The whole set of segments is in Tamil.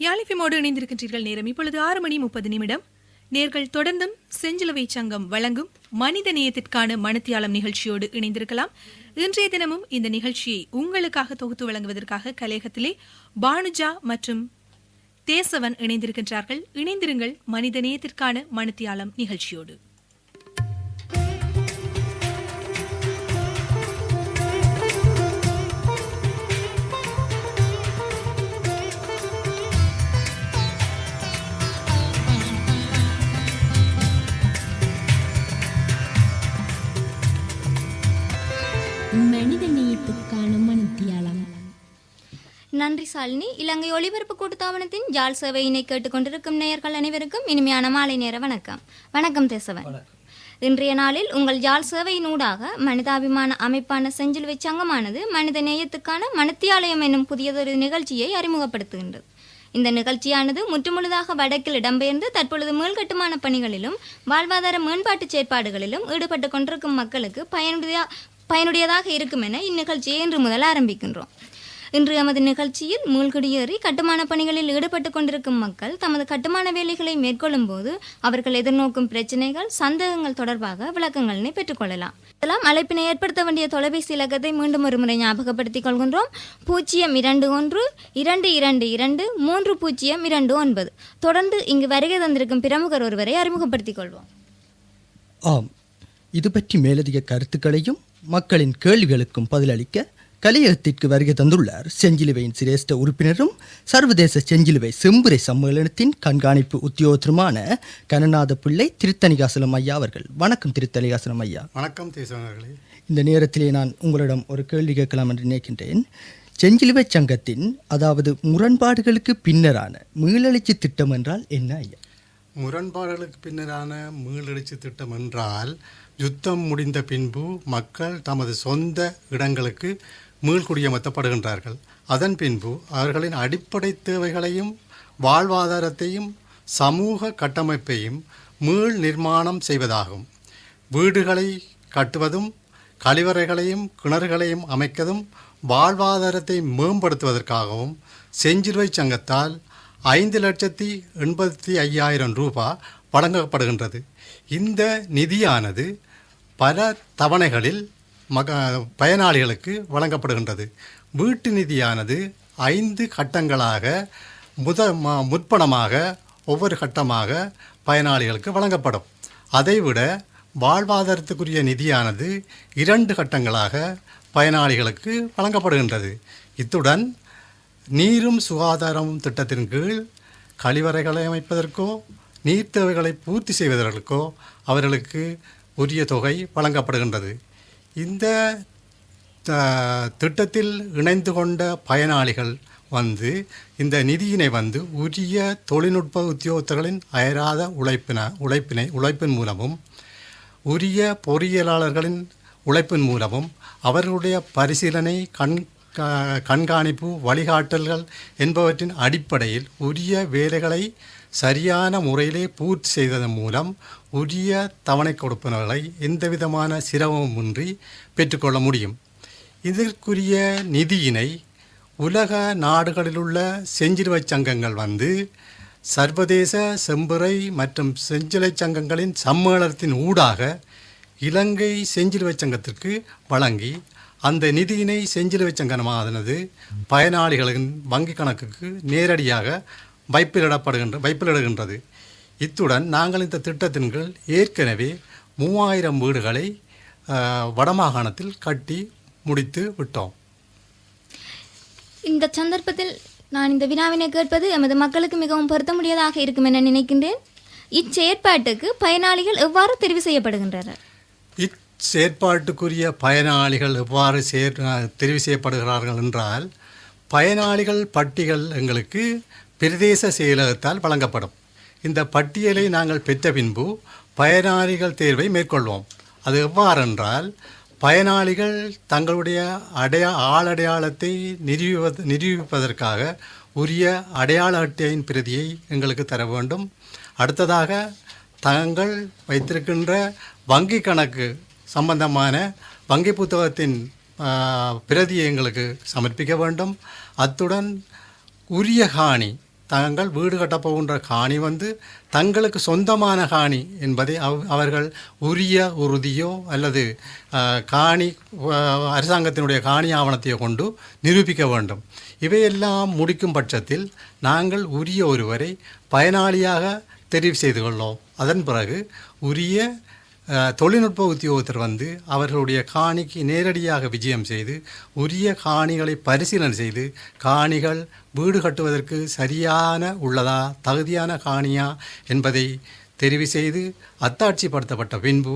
யாழ் எஃப்எம்மோடு இணைந்திருக்கின்றீர்கள். நேரம் இப்பொழுது 6:30 நேர்கள் தொடர்ந்தும் செஞ்சிலுவை சங்கம் வழங்கும் மனித நேயத்திற்கான மணித்தியாலம் நிகழ்ச்சியோடு இணைந்திருக்கலாம். இன்றைய தினமும் இந்த நிகழ்ச்சியை உங்களுக்காக தொகுத்து வழங்குவதற்காக கலையகத்திலே பானுஜா மற்றும் தேசவன் இணைந்திருக்கின்றார்கள். இணைந்திருங்கள் மனித நேயத்திற்கான மணித்தியாலம் நிகழ்ச்சியோடு. மனித நேயத்துக்கான மணித்தியாலம். நன்றி சாலினி. இலங்கை ஒலிபரப்பு கூட்டுத்தாபனத்தின் ஜாழ் சேவையினை கேட்டுக்கொண்டிருக்கும் நேயர்கள் அனைவருக்கும் இனிமையான மாலை நேர வணக்கம். வணக்கம் தேசவன். இன்றைய நாளில் உங்கள் ஜாழ் சேவையினூடாக மனிதாபிமான அமைப்பான செஞ்சிலுவை சங்கமானது மனித நேயத்துக்கான மணித்தியாலயம் என்னும் புதியதொரு நிகழ்ச்சியை அறிமுகப்படுத்துகின்றது. இந்த நிகழ்ச்சியானது முற்றுமுழுதாக வடக்கில் இடம்பெயர்ந்து தற்பொழுது மீள்கட்டுமான பணிகளிலும் வாழ்வாதார மேம்பாட்டு செயற்பாடுகளிலும் ஈடுபட்டு கொண்டிருக்கும் மக்களுக்கு பயனுடையதாக இருக்கும் என இந்நிகழ்ச்சியை இன்று முதல் ஆரம்பிக்கின்றோம். இன்று எமது நிகழ்ச்சியில் மூழ்குடியேறி கட்டுமான பணிகளில் ஈடுபட்டு கொண்டிருக்கும் மக்கள் தமது கட்டுமான வேலைகளை மேற்கொள்ளும் போது அவர்கள் எதிர்நோக்கும் பிரச்சனைகள், சந்தேகங்கள் தொடர்பாக விளக்கங்களினை பெற்றுக்கொள்ளலாம். அழைப்பினை ஏற்படுத்த வேண்டிய தொலைபேசி இலக்கத்தை மீண்டும் ஒரு முறை ஞாபகப்படுத்திக் கொள்கின்றோம். 021-222-3029. தொடர்ந்து இங்கு வருகை தந்திருக்கும் பிரமுகர் ஒருவரை அறிமுகப்படுத்திக் கொள்வோம். ஆம், இது பற்றி மேலதிக கருத்துக்களையும் மக்களின் கேள்விகளுக்கும் பதிலளிக்க கலையகத்திற்கு வருகை தந்துள்ளார் செஞ்சிலுவையின் சிரேஷ்ட உறுப்பினரும் சர்வதேச செஞ்சிலுவை செம்புரை சம்மேளனத்தின் கண்காணிப்பு உத்தியோகத்தருமான கனநாத பிள்ளை திருத்தணிகாசலம் ஐயா அவர்கள். வணக்கம் திருத்தணிகாசலம் ஐயா. வணக்கம் தேசவர்களே. இந்த நேரத்திலே நான் உங்களிடம் ஒரு கேள்வி கேட்கலாம் என்று நினைக்கின்றேன். செஞ்சிலுவை சங்கத்தின் அதாவது முரண்பாடுகளுக்கு பின்னரான மீளெழுச்சி திட்டம் என்றால் என்ன ஐயா? முரண்பாடுகளுக்கு பின்னரான மீளெழுச்சி திட்டம் என்றால் யுத்தம் முடிந்த பின்பு மக்கள் தமது சொந்த இடங்களுக்கு மீள்குடியமர்த்தப்படுகின்றார்கள். அதன் பின்பு அவர்களின் அடிப்படை தேவைகளையும் வாழ்வாதாரத்தையும் சமூக கட்டமைப்பையும் மீள் நிர்மாணம் செய்வதாகும். வீடுகளை கட்டுவதும் கழிவறைகளையும் கிணறுகளையும் அமைக்கதும் வாழ்வாதாரத்தை மேம்படுத்துவதற்காகவும் செஞ்சிலுவை சங்கத்தால் 5,85,000 ரூபாய் வழங்கப்படுகின்றது. இந்த நிதியானது பல தவணைகளில் பயனாளிகளுக்கு வழங்கப்படுகின்றது. வீட்டு நிதியானது 5 கட்டங்களாக முற்பணமாக ஒவ்வொரு கட்டமாக பயனாளிகளுக்கு வழங்கப்படும். அதைவிட வாழ்வாதாரத்துக்குரிய நிதியானது 2 கட்டங்களாக பயனாளிகளுக்கு வழங்கப்படுகின்றது. இத்துடன் நீரும் சுகாதாரமும் திட்டத்தின் கீழ் கழிவறைகளை அமைப்பதற்கோ நீர் தேவைகளை பூர்த்தி செய்வதற்கோ அவர்களுக்கு உரிய தொகை வழங்கப்படுகின்றது. இந்த திட்டத்தில் இணைந்து கொண்ட பயனாளிகள் இந்த நிதியினை உரிய தொழில்நுட்ப உத்தியோகத்தர்களின் அயராத உழைப்பின் மூலமும் உரிய பொறியியலாளர்களின் உழைப்பின் மூலமும் அவர்களுடைய பரிசீலனை கண்காணிப்பு வழிகாட்டல்கள் என்பவற்றின் அடிப்படையில் உரிய வேலைகளை சரியான முறையிலே பூர்த்தி செய்வதன் மூலம் உரிய தவணை கொடுப்பனர்களை எந்தவிதமான சிரமமின்றி பெற்றுக்கொள்ள முடியும். இதற்குரிய நிதியினை உலக நாடுகளிலுள்ள செஞ்சிலுவை சங்கங்கள் சர்வதேச செம்புரை மற்றும் செஞ்சிலுவை சங்கங்களின் சம்மேளனத்தின் ஊடாக இலங்கை செஞ்சிலுவை சங்கத்திற்கு வழங்கி அந்த நிதியினை செஞ்சிலுவை சங்கமானது பயனாளிகளின் வங்கி கணக்குக்கு நேரடியாக வைப்பிலிடுகின்றது. இத்துடன் நாங்கள் இந்த திட்டத்தின் கீழ் ஏற்கனவே 3000 வீடுகளை வடமாகாணத்தில் கட்டி முடித்து விட்டோம். இந்த சந்தர்ப்பத்தில் நான் இந்த வினாவினை கேட்பது எமது மக்களுக்கு மிகவும் பொருத்தமுடியதாக இருக்கும் என நினைக்கின்றேன். இச்செயற்பாட்டுக்கு பயனாளிகள் எவ்வாறு தெரிவு செய்யப்படுகின்றனர்? செயற்பாட்டுக்குரிய பயனாளிகள் எவ்வாறு தெரிவு செய்யப்படுகிறார்கள் என்றால், பயனாளிகள் பட்டியல் எங்களுக்கு பிரதேச செயலகத்தால் வழங்கப்படும். இந்த பட்டியலை நாங்கள் பெற்ற பின்பு பயனாளிகள் தேர்வை மேற்கொள்வோம். அது எவ்வாறென்றால், பயனாளிகள் தங்களுடைய ஆளடையாளத்தை நிரூபிப்பதற்காக உரிய அடையாள அட்டையின் பிரதியை எங்களுக்கு தர வேண்டும். அடுத்ததாக தாங்கள் வைத்திருக்கின்ற வங்கி கணக்கு சம்பந்தமான வங்கி புத்தகத்தின் பிரதியை எங்களுக்கு சமர்ப்பிக்க வேண்டும். அத்துடன் உரிய காணி தாங்கள் வீடு கட்டப் போகின்ற காணி வந்து தங்களுக்கு சொந்தமான காணி என்பதை அவர்கள் உரிய உறுதியோ அல்லது காணி அரசாங்கத்தினுடைய காணி ஆவணத்தையோ கொண்டு நிரூபிக்க வேண்டும். இவையெல்லாம் முடிக்கும் பட்சத்தில் நாங்கள் உரிய ஒருவரை பயனாளியாக தெரிவு செய்து கொள்ளோம். அதன் பிறகு உரிய தொழில்நுட்ப உத்தியோகத்தர் வந்து அவர்களுடைய காணிக்கு நேரடியாக விஜயம் செய்து உரிய காணிகளை பரிசீலனை செய்து காணிகள் வீடு கட்டுவதற்கு சரியான உள்ளதா தகுதியான காணியா என்பதை தெரிவு செய்து அத்தாட்சிப்படுத்தப்பட்ட பின்பு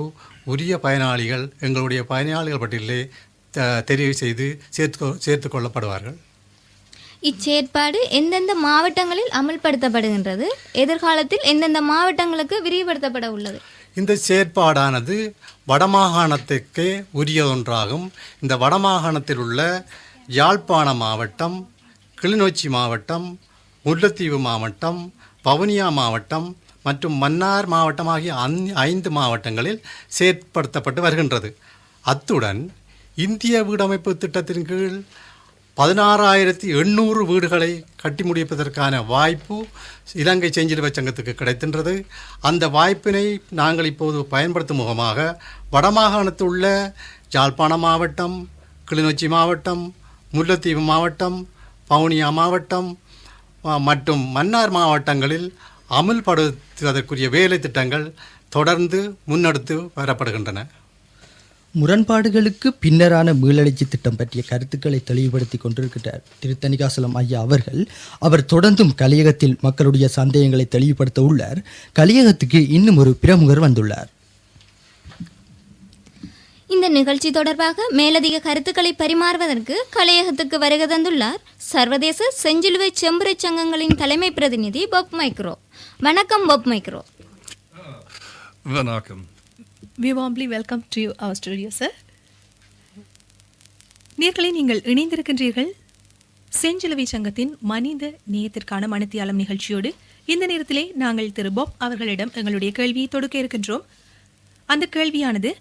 உரிய பயனாளிகள் எங்களுடைய பயனாளிகள் பட்டியலிலே தெரிவு செய்து சேர்த்து கொள்ளப்படுவார்கள். இச்செயற்பாடு எந்தெந்த மாவட்டங்களில் அமல்படுத்தப்படுகின்றது, எதிர்காலத்தில் எந்தெந்த மாவட்டங்களுக்கு விரிவுபடுத்தப்பட உள்ளது? இந்த செயற்பாடானது வடமாகாணத்துக்கே உரியதொன்றாகும். இந்த வடமாகாணத்தில் உள்ள யாழ்ப்பாண மாவட்டம், கிளிநொச்சி மாவட்டம், முல்லத்தீவு மாவட்டம், வவுனியா மாவட்டம் மற்றும் மன்னார் மாவட்டம் ஆகிய 5 மாவட்டங்களில் செயற்படுத்தப்பட்டு வருகின்றது. அத்துடன் இந்திய வீடமைப்பு திட்டத்தின் கீழ் 16,800 வீடுகளை கட்டி முடிப்பதற்கான வாய்ப்பு இலங்கை செஞ்சிலுவை சங்கத்துக்கு கிடைக்கின்றது. அந்த வாய்ப்பினை நாங்கள் இப்போது பயன்படுத்தும் முகமாக வடமாகாணத்தில் உள்ள யாழ்ப்பாண மாவட்டம், கிளிநொச்சி மாவட்டம், முல்லத்தீவு மாவட்டம், வவுனியா மாவட்டம் மற்றும் மன்னார் மாவட்டங்களில் அமுல்படுத்துவதற்குரிய வேலை திட்டங்கள் தொடர்ந்து முன்னெடுத்து வரப்படுகின்றன. முரண்பாடுகளுக்கு பின்னரான மீளெழுச்சி திட்டம் பற்றிய கருத்துக்களை தெளிவுபடுத்தி கொண்டிருக்கிறார் திருத்தணிகாசலம் ஐயா அவர்கள். அவர் தொடர்ந்தும் கலியகத்தில் மக்களுடைய சந்தேகங்களை தெளிவுபடுத்த உள்ளார். கலியகத்துக்கு இன்னும் ஒரு பிரமுகர் வந்துள்ளார். இந்த நிகழ்ச்சி தொடர்பாக மேலதிக கருத்துக்களை பரிமாறுவதற்கு கலையகத்துக்கு வருகை தந்துள்ளார் சர்வதேச செஞ்சிலுவை செம்புரை சங்கங்களின் தலைமை பிரதிநிதி பாப் மைக்ரோ. வணக்கம் பாப் மைக்ரோ. வணக்கம். We warmly welcome to you our studio, sir. நேர்களை நீங்கள் இணைந்திருக்கின்றீர்கள் செஞ்சிலுவை சங்கத்தின் மனித நேயத்திற்கான மணித்தியாலம் நிகழ்ச்சியோடு. இந்த நேரத்திலே நாங்கள் திரு பாப் அவர்களிடம் எங்களுடைய கேள்வியை தொடுக்க இருக்கின்றோம். அந்த கேள்வியானது,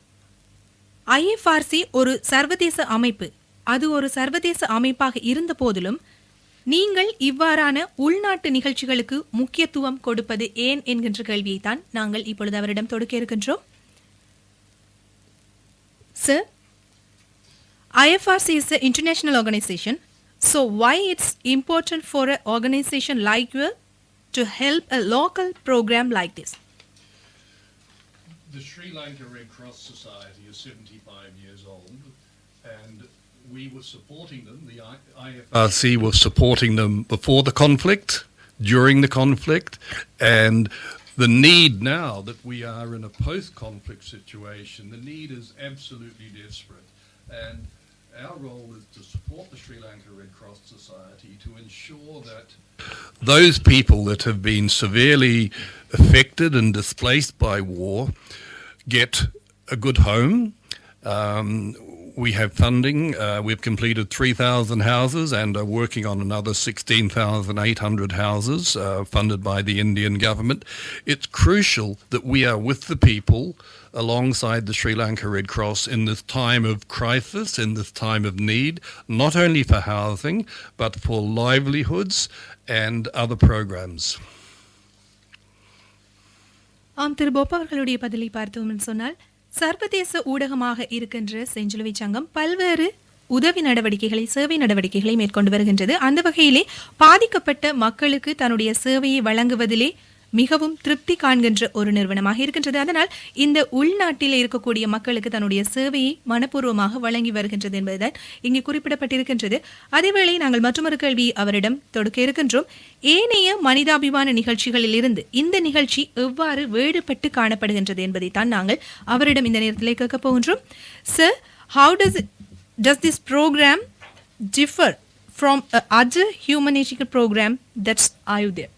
IFRC ஒரு சர்வதேச அமைப்பு, அது ஒரு சர்வதேச அமைப்பாக இருந்த போதிலும் நீங்கள் இவ்வாறான உள்நாட்டு நிகழ்ச்சிகளுக்கு முக்கியத்துவம் கொடுப்பது ஏன் என்கின்ற கேள்வியை தான் நாங்கள் இப்பொழுது அவரிடம் தொடுக்க இருக்கின்றோம். Sir, IFRC is an international organization. So why it's important for an organization like you to help a local program like this? The Sri Lanka Red Cross Society is 75 years old, and we were supporting them. The IFRC was supporting them before the conflict, during the conflict, and the need now that we are in a post-conflict situation, the need is absolutely desperate. And our role is to support the Sri Lanka Red Cross Society to ensure that those people that have been severely affected and displaced by war get a good home. We have funding. We've completed 3,000 houses and are working on another 16,800 houses funded by the Indian government. It's crucial that we are with the people alongside the Sri Lanka Red Cross in this time of crisis, in this time of need, not only for housing, but for livelihoods and other programs. திரு பாப் அவர்களுடைய பதிலை பார்த்தோம் என்று சொன்னால், சர்வதேச ஊடகமாக இருக்கின்ற செஞ்சிலுவை சங்கம் பல்வேறு உதவி நடவடிக்கைகளை, சேவை நடவடிக்கைகளை மேற்கொண்டு வருகின்றது. அந்த வகையிலே பாதிக்கப்பட்ட மக்களுக்கு தன்னுடைய சேவையை வழங்குவதிலே மிகவும் திருப்தி காண்கின்ற ஒரு நிறுவனமாக இருக்கின்றது. அதனால் இந்த உள்நாட்டில் இருக்கக்கூடிய மக்களுக்கு தன்னுடைய சேவையை மனப்பூர்வமாக வழங்கி வருகின்றது என்பதுதான் இங்கே குறிப்பிடப்பட்டிருக்கின்றது. அதேவேளை நாங்கள் மற்றொரு கேள்வி அவரிடம் தொடுக்க இருக்கின்றோம். ஏனைய மனிதாபிமான நிகழ்ச்சிகளில் இருந்து இந்த நிகழ்ச்சி எவ்வாறு வேறுபட்டு காணப்படுகின்றது என்பதைத்தான் நாங்கள் அவரிடம் இந்த நேரத்தில் கேட்க போகின்றோம். Sir, how does this program differ from other humanitarian program that's are there?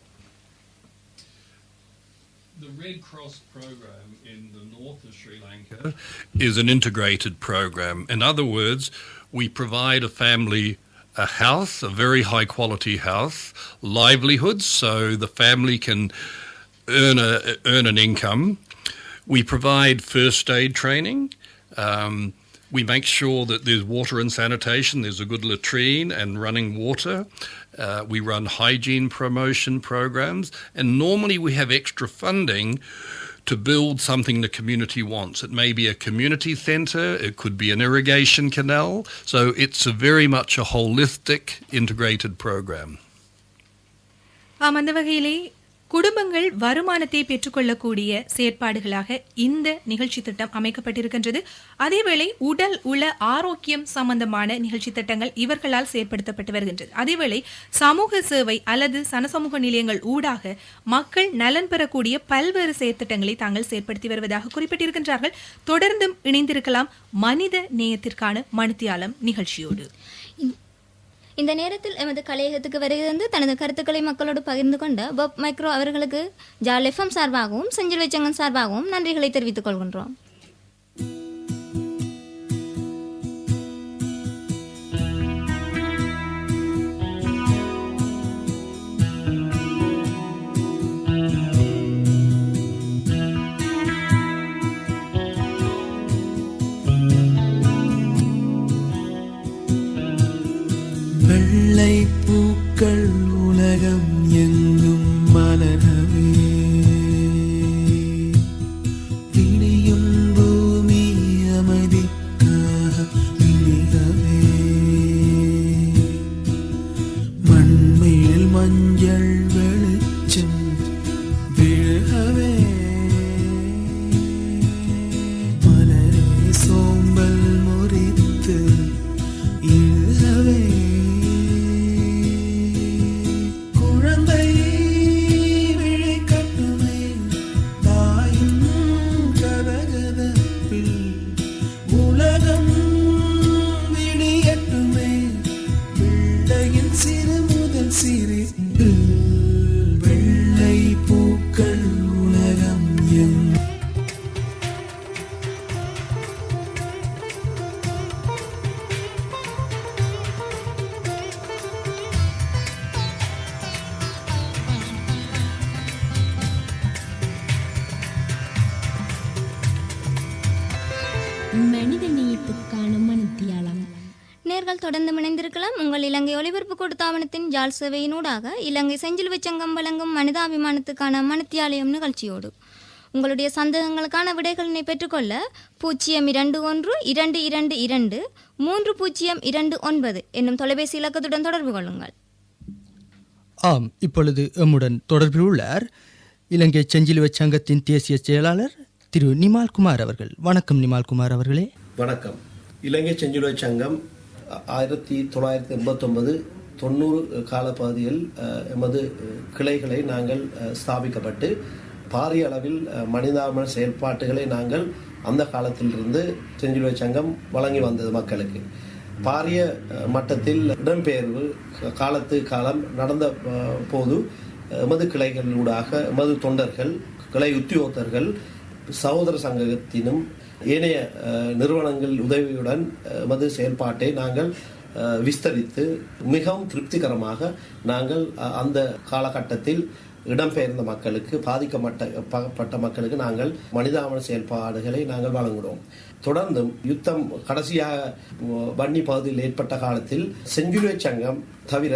The Red Cross program in the north of Sri Lanka is an integrated program. In other words, we provide a family a house, a very high quality house, livelihoods, so the family can earn an income. We provide first aid training. We make sure that there's water and sanitation, there's a good latrine and running water. We run hygiene promotion programs, and normally we have extra funding to build something the community wants. It may be a community centre, it could be an irrigation canal, so it's very much a holistic, integrated program. அந்த வகையிலே குடும்பங்கள் வருமானத்தை பெற்றுக்கொள்ளக்கூடிய செயற்பாடுகளாக இந்த நிகழ்ச்சி திட்டம் அமைக்கப்பட்டிருக்கின்றது. அதேவேளை உடல் உள ஆரோக்கியம் சம்பந்தமான நிகழ்ச்சி திட்டங்கள் இவர்களால் செயற்படுத்தப்பட்டு வருகின்றது. அதேவேளை சமூக சேவை அல்லது சனசமூக நிலையங்கள் ஊடாக மக்கள் நலன் பெறக்கூடிய பல்வேறு செயற்திட்டங்களை தாங்கள் செயற்படுத்தி வருவதாக குறிப்பிட்டிருக்கின்றார்கள். தொடர்ந்தும் இணைந்திருக்கலாம் மனித நேயத்திற்கான மணித்தியாலம் நிகழ்ச்சியோடு. இந்த நேரத்தில் எமது கலையகத்துக்கு வருகிறது தனது கருத்துக்களை மக்களோடு பகிர்ந்து கொண்ட பாப் மைக்ரோ அவர்களுக்கு ஜால் எஃப்எம் சார்பாகவும் செஞ்சிலுவை சங்கம் சார்பாகவும் நன்றிகளை தெரிவித்துக் கொள்கின்றோம். வெள்ளை பூக்கள் உலகம் எங்கும் மலரவே விடியும் பூமி அமைதிக்காக விழிகவே மண்மேல் மஞ்சள் வெளிச்சம் விழகவே மலரே சோம்பல் முறித்து இழுகவே வெள்ளை பூக்கள் உலகம் மனித நேயத்துக்கான மணித்தியாலம். நேர்கள் தொடர்ந்து இணைந்திருக்கலாம். உங்கள் இலங்கை ஒலிபரப்பு கூட்டுத்தாபனத்தின் ஜால் சேவையினூடாக இலங்கை செஞ்சிலுவை சங்கம் வழங்கும் மனிதாபிமானத்துக்கான மணித்தியாலயம் நிகழ்ச்சியோடு உங்களுடைய சந்தேகங்களுக்கான விடைகளினை பெற்றுக்கொள்ள 02122230229 என்னும் தொலைபேசி இலக்கத்துடன் தொடர்பு கொள்ளுங்கள். ஆம், இப்பொழுது எம்முடன் தொடர்பில் உள்ளார் இலங்கை செஞ்சிலுவை சங்கத்தின் தேசிய செயலாளர் திரு நிமால்குமார் அவர்கள். வணக்கம் நிமால்குமார் அவர்களே. வணக்கம். இலங்கை செஞ்சிலுவை சங்கம் 1989-90 காலப்பகுதியில் எமது கிளைகளை நாங்கள் ஸ்தாபிக்கப்பட்டு பாரிய அளவில் மனிதாபிமான செயல்பாட்டுகளை நாங்கள் அந்த காலத்திலிருந்து செஞ்சிலுவை சங்கம் வழங்கி வந்தது மக்களுக்கு. பாரிய மட்டத்தில் இடம்பெயர்வு காலத்து காலம் நடந்த போது எமது கிளைகளூடாக எமது தொண்டர்கள், கிளை உத்தியோகத்தர்கள், சகோதர சங்கத்தினும் ஏனைய நிறுவனங்கள் உதவியுடன் எமது செயல்பாட்டை நாங்கள் விஸ்தரித்து மிகவும் திருப்திகரமாக நாங்கள் அந்த காலகட்டத்தில் இடம்பெயர்ந்த மக்களுக்கு, பாதிக்கப்பட்ட மக்களுக்கு நாங்கள் மனிதாபிமான செயல்பாடுகளை நாங்கள் வழங்குகிறோம். தொடர்ந்தும் யுத்தம் கடைசியாக வன்னி பகுதியில் ஏற்பட்ட காலத்தில் செஞ்சிலுவை சங்கம் தவிர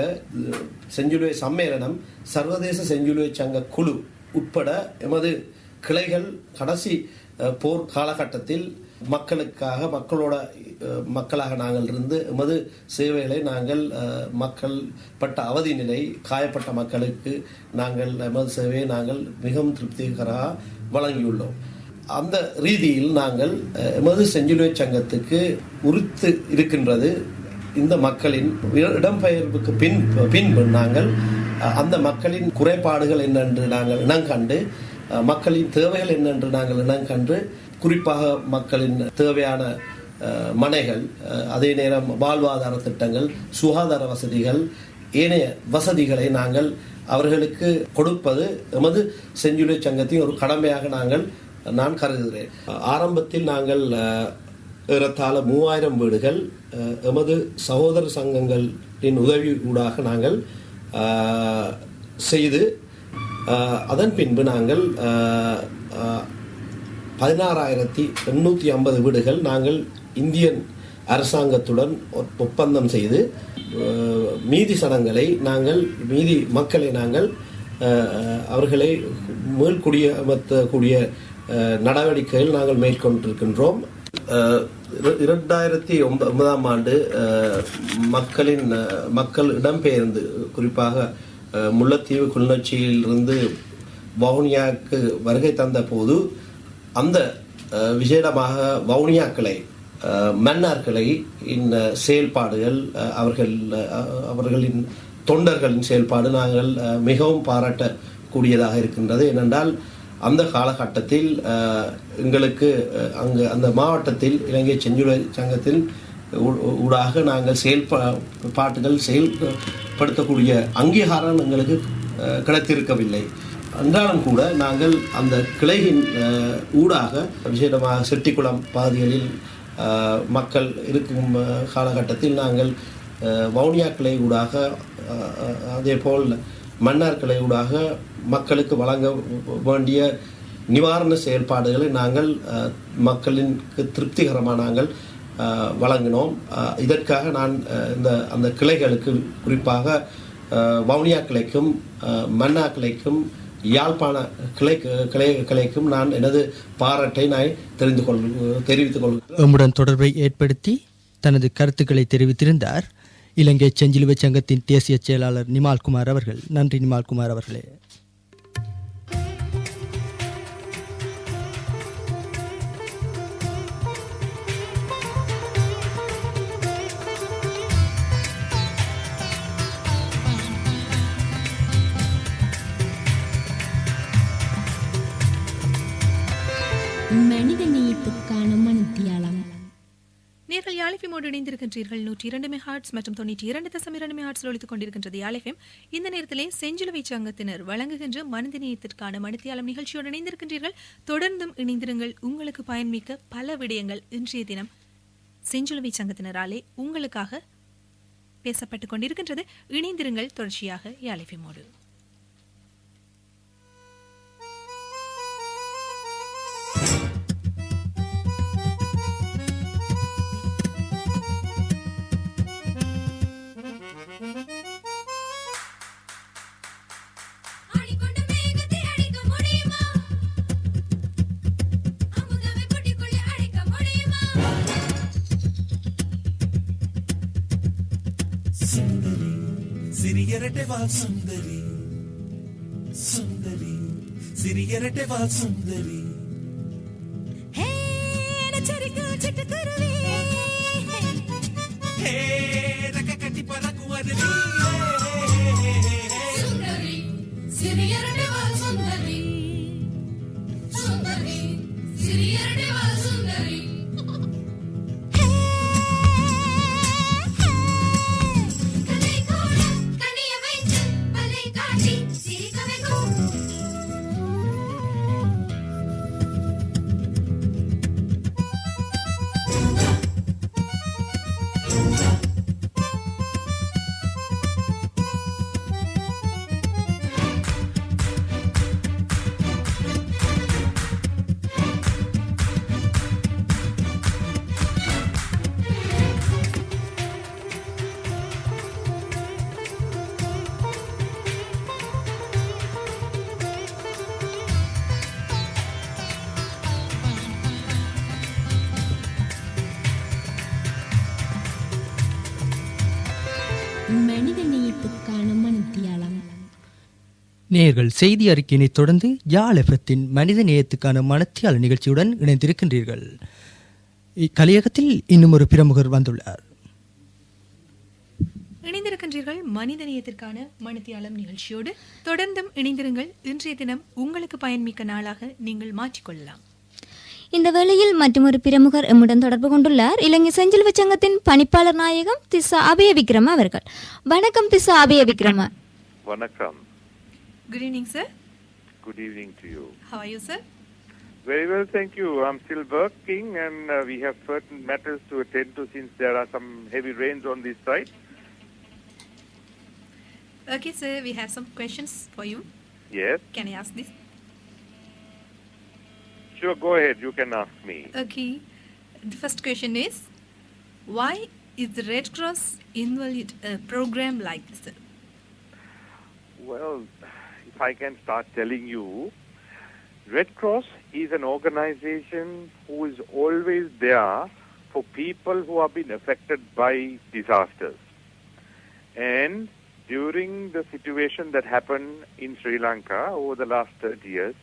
செஞ்சிலுவை சம்மேளனம், சர்வதேச செஞ்சிலுவை சங்க குழு உட்பட எமது கிளைகள் கடைசி போர் காலகட்டத்தில் மக்களுக்காக மக்களாக நாங்கள் இருந்து எமது சேவைகளை நாங்கள் மக்கள் பட்ட அவதி நிலை, காயப்பட்ட மக்களுக்கு நாங்கள் எமது சேவையை நாங்கள் மிகவும் திருப்திகரமாக வழங்கியுள்ளோம். அந்த ரீதியில் நாங்கள் எமது செஞ்சிலுவை சங்கத்துக்கு உறுத்து இருக்கின்றது இந்த மக்களின் இடம்பெயர்வுக்கு பின்பு நாங்கள் அந்த மக்களின் குறைபாடுகள் என்னென்று நாங்கள் இனங்கண்டு, மக்களின் தேவைகள் என்னென்று நாங்கள் இனங்கண்டு, குறிப்பாக மக்களின் தேவையான மனைகள், அதே நேரம் வாழ்வாதார திட்டங்கள், சுகாதார வசதிகள், ஏனைய வசதிகளை நாங்கள் அவர்களுக்கு கொடுப்பது எமது செஞ்சிலுவை சங்கத்தின் ஒரு கடமையாக நான் கருதுகிறேன். ஆரம்பத்தில் நாங்கள் ஏறத்தாழ 3000 வீடுகள் எமது சகோதர சங்கங்களின் உதவி ஊடாக நாங்கள் செய்து, அதன் பின்பு நாங்கள் 16,850 வீடுகள் நாங்கள் இந்தியன் அரசாங்கத்துடன் ஒப்பந்தம் செய்து மீதி சனங்களை நாங்கள் மீதி மக்களை நாங்கள் அவர்களை மீள்குடியமர்த்தக்கூடிய நடவடிக்கைகள் நாங்கள் மேற்கொண்டிருக்கின்றோம். 2009ஆம் ஆண்டு மக்கள் இடம்பெயர்ந்து குறிப்பாக முல்லத்தீவு கிளிநொச்சியிலிருந்து வவுனியாவுக்கு வருகை தந்த போது அந்த விசேடமாக வவுனியாக்களை மன்னார்களை செயல்பாடுகள் அவர்களின் தொண்டர்களின் செயல்பாடு நாங்கள் மிகவும் பாராட்டக்கூடியதாக இருக்கின்றது. ஏனென்றால் அந்த காலகட்டத்தில் எங்களுக்கு அங்கு அந்த மாவட்டத்தில் இலங்கை செஞ்சிலுவை சங்கத்தில் ஊடாக நாங்கள் செயல்படுத்தக்கூடிய அங்கீகாரம் எங்களுக்கு கிடைத்திருக்கவில்லை. என்றாலும் கூட நாங்கள் அந்த கிளையின் ஊடாக விசேடமாக செட்டிக்குளம் பகுதிகளில் மக்கள் இருக்கும் காலகட்டத்தில் நாங்கள் வவுனியா கிளை ஊடாக அதேபோல் மன்னார் கிளை ஊடாக மக்களுக்கு வழங்க வேண்டிய நிவாரண செயல்பாடுகளை நாங்கள் மக்களுக்கு திருப்திகரமாக நாங்கள் வழங்கினோம். இதற்காக நான் அந்த கிளைகளுக்கு குறிப்பாக வவுனியா கிளைக்கும் மன்னா கிளைக்கும் யாழ்ப்பாண கிளைக்கும் நான் எனது பாராட்டை நான் தெரிவித்துக் கொள்கிறேன். எம்முடன் தொடர்பை ஏற்படுத்தி தனது கருத்துக்களை தெரிவித்திருந்தார் இலங்கை செஞ்சிலுவை சங்கத்தின் தேசிய செயலாளர் நிமால்குமார் அவர்கள். நன்றி நிமால்குமார் அவர்களே. மனித நேயத்துக்கான மனத்தியாலம். நேர்கள் யாழ் எஃப்எம்மோடு இணைந்திருக்கின்றீர்கள். 102 மெகாஹெர்ட்ஸ் மற்றும் 92.2 மெகாஹெர்ட்ஸில் ஒலித்துக் கொண்டிருக்கின்றது யாழ் எஃப்எம். இந்த நேரத்திலே செஞ்சிலுவை சங்கத்தினர் வழங்குகின்ற மனித நேயத்திற்கான மனத்தியாலம் நிகழ்ச்சியோடு இணைந்திருக்கின்றீர்கள். தொடர்ந்தும் இணைந்திருங்கள். உங்களுக்கு பயன்மிக்க பல விடயங்கள் இன்றைய தினம் செஞ்சிலுவை சங்கத்தினராலே உங்களுக்காக பேசப்பட்டுக் கொண்டிருக்கின்றது. இணைந்திருங்கள் தொடர்ச்சியாக யாழ் எஃப்எம்மோடு. சிறியரட்டை வாழ் சுந்தரி சுந்தரி சிறியரட்டை வாழ் சுந்தரி ரக்க கட்டி பறக்கும் அருவி சுந்தரி சிறியரட்டை வாழ் சுந்தரி சுந்தரி சிறியரட்டை வாழ் சுந்தரி மனித நேயத்துக்கான மனத்தியாலம். நேயர்கள் செய்தி அறிக்கையினை தொடர்ந்து யாழ் எஃப்எத்தின் மனித நேயத்துக்கான மனத்தியால நிகழ்ச்சியுடன் இணைந்திருக்கின்றீர்கள். இக்கலையகத்தில் இன்னும் ஒரு பிரமுகர் வந்துள்ளார். இணைந்திருக்கின்றீர்கள் மனித நேயத்திற்கான மனத்தியாலம் நிகழ்ச்சியோடு. தொடர்ந்தும் இணைந்திருங்கள். இன்றைய தினம் உங்களுக்கு பயன்மிக்க நாளாக நீங்கள் மாற்றிக்கொள்ளலாம். இந்த வேளையில் மற்றொரு பிரமுகர் எம்முடன் தொடர்பு கொண்டுள்ளார். இலங்கை செஞ்சிலுவை சங்கத்தின் பணிப்பாளர் நாயகம் திசா அபய விக்ரம அவர்கள். வணக்கம் திசா அபய விக்ரம. வணக்கம். Good evening, sir. Good evening to you. How are you, sir? Very well, thank you. I'm still working and we have certain matters to attend to since there are some heavy rains on this side. Okay, sir, we have some questions for you. Yes. Can I ask this? Sure, go ahead. You can ask me. Okay. The first question is, why is the Red Cross involved in a program like this? Sir? Well, if I can start telling you, Red Cross is an organization who is always there for people who have been affected by disasters. And during the situation that happened in Sri Lanka over the last 30 years,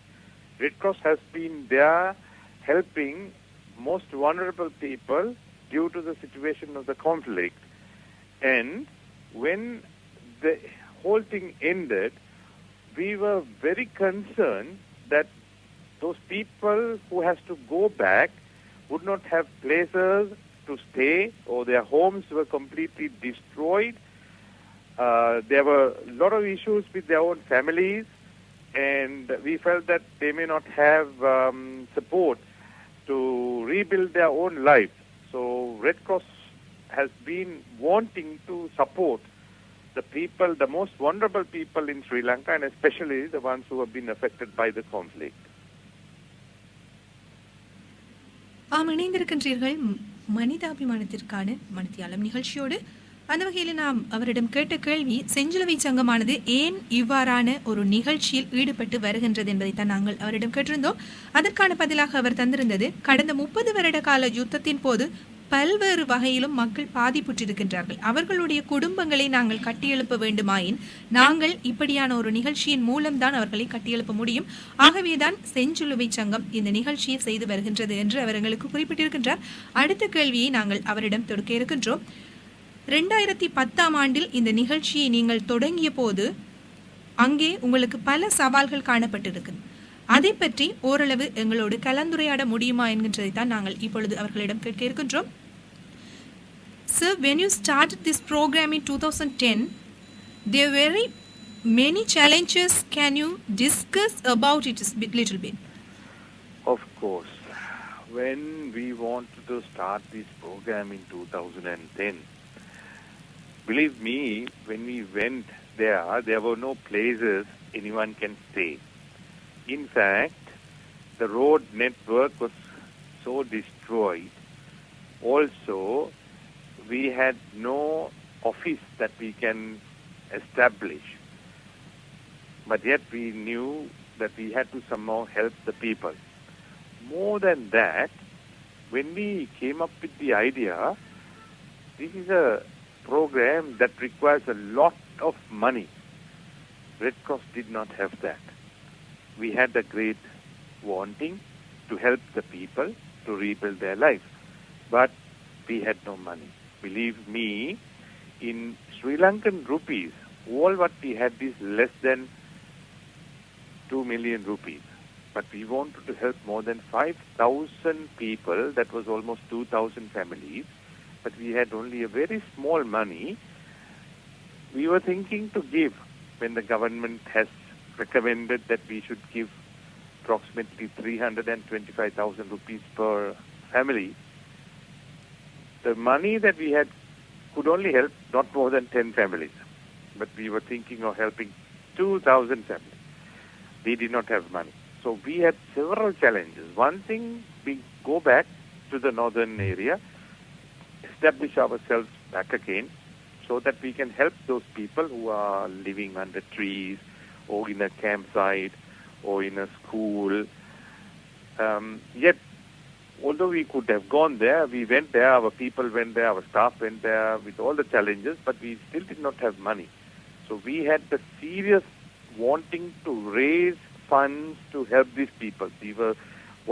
Red Cross has been there helping most vulnerable people due to the situation of the conflict. And when the whole thing ended, we were very concerned that those people who has to go back would not have places to stay, or their homes were completely destroyed. There were a lot of issues with their own families, and we felt that they may not have support to rebuild their own lives. So Red Cross has been wanting to support the people, the most vulnerable people in Sri Lanka, and especially the ones who have been affected by the conflict. ஆம், இணைந்திருக்கின்றீர்கள் மனிதாபிமானத்திற்கான மனத்தியாலம் நிகழ்ச்சியோடு. அந்த வகையில் நாம் அவரிடம் கேட்ட கேள்வி, செஞ்சிலுவை சங்கமானது ஏன் இவ்வாறான ஒரு நிகழ்ச்சியில் ஈடுபட்டு வருகின்றது என்பதைத்தான் நாங்கள் அவரிடம் கேட்டிருந்தோம். அதற்கான பதிலாக அவர் தந்திருந்தது, கடந்த 30 வருட கால யுத்தத்தின் போது பல்வேறு வகையிலும் மக்கள் பாதிப்புற்றிருக்கின்றார்கள். அவர்களுடைய குடும்பங்களை நாங்கள் கட்டியெழுப்ப வேண்டுமாயின் நாங்கள் இப்படியான ஒரு நிகழ்ச்சியின் மூலம்தான் அவர்களை கட்டியெழுப்ப முடியும். ஆகவேதான் செஞ்சிலுவை சங்கம் இந்த நிகழ்ச்சியை செய்து வருகின்றது என்று அவர் எங்களுக்கு குறிப்பிட்டிருக்கின்றார். அடுத்த கேள்வியை நாங்கள் அவரிடம் தொடுக்க இருக்கின்றோம். 2010ஆம் ஆண்டில் இந்த நிகழ்ச்சியை நீங்கள் தொடங்கிய போது அங்கே உங்களுக்கு பல சவால்கள் காணப்பட்டிருக்கு. அதை பற்றி ஓரளவு எங்களோடு கலந்துரையாட முடியுமா என்கின்றதை தான் நாங்கள் இப்பொழுது அவர்களிடம் கேட்க இருக்கின்றோம். Sir, when you started this program in 2010, there were very many challenges. Can you discuss about it a little bit? Of course. When we wanted to start this program in 2010, believe me, when we went there were no places anyone can stay. In fact, the road network was so destroyed. Also, we had no office that we can establish. But yet we knew that we had to somehow help the people. More than that, when we came up with the idea, this is a program that requires a lot of money. Red Cross did not have that. We had a great wanting to help the people to rebuild their lives, but we had no money. Believe me, in Sri Lankan rupees, all what we had is less than 2 million rupees. But we wanted to help more than 5,000 people, that was almost 2,000 families, but we had only a very small money. We were thinking to give when the government has recommended that we should give approximately 325,000 rupees per family. The money that we had could only help not more than 10 families. But we were thinking of helping 2,000 families. We did not have money. So we had several challenges. One thing, we go back to the northern area, establish ourselves back again, so that we can help those people who are living under trees, or in a campsite, or in a school. Yet, although we could have gone there, we went there, our people went there, our staff went there with all the challenges, but we still did not have money. So we had the serious wanting to raise funds to help these people.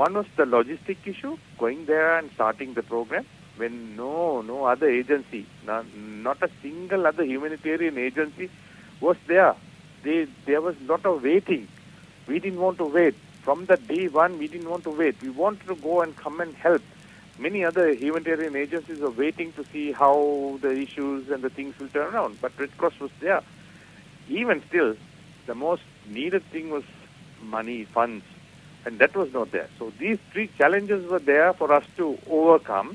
One was the logistic issue, going there and starting the program, when no other agency, not a single other humanitarian agency was there. There was a lot of waiting. We didn't want to wait. From the day one, we didn't want to wait. We wanted to go and come and help. Many other humanitarian agencies are waiting to see how the issues and the things will turn around. But Red Cross was there. Even still, the most needed thing was money, funds, and that was not there. So these three challenges were there for us to overcome,